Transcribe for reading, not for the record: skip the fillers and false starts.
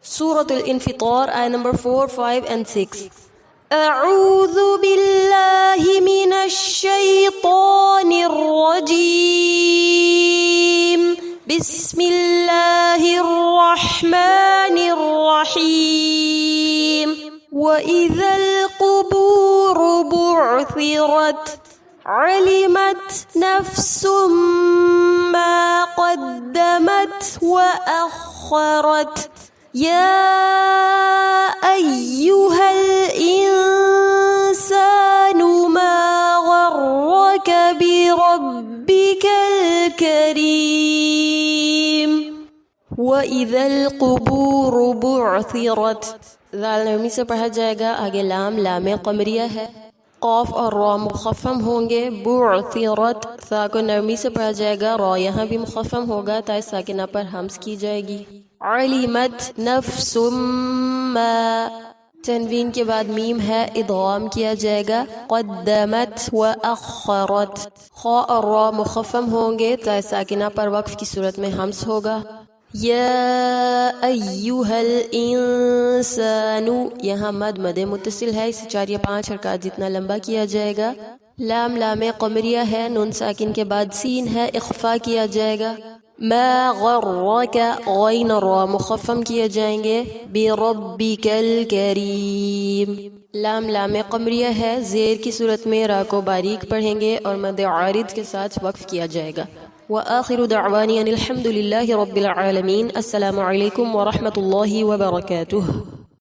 Surah Al-Infitar, ayah number 4, 5 and 6. أعوذ بالله من الشيطان الرجيم بسم الله الرحمن الرحيم وإذا القبور بعثرت علمت نفس ما قدمت وأخرت يا أيها الإنسان ما غرك بربك الكريم وإذا القبور بعثرت. ذال نرمی سے پڑھا جائے گا. آگے لام لام قمریہ ہے. قاف اور را مخفم ہوں گے. بعثرت ثا کو نرمی سے پڑھا جائے گا. را یہاں بھی مخفم ہوگا تا ساکنہ پر ہمز کی جائے گی. علمت نفس ما تنوین کے بعد میم ہے ادغام کیا جائے گا. قدمت و اخرت خا اور را مخفم ہوں گے تا ساکنہ پر وقف کی صورت میں ہمز ہوگا. یا ایہا الانسان یہاں مد مد متصل ہے. اسے 4 یا 5 حرکات جتنا لمبا کیا جائے گا. لام لام قمریہ ہے. نون ساکن کے بعد سین ہے اخفا کیا جائے گا. ما غرک غین را مخفم کیے جائیں گے. بربک الکریم لام لام قمریہ ہے. زیر کی صورت میں را کو باریک پڑھیں گے اور مد عارض کے ساتھ وقف کیا جائے گا. وآخر دعوانی ان الحمد للہ رب العالمین. السلام علیکم ورحمۃ اللہ وبرکاتہ.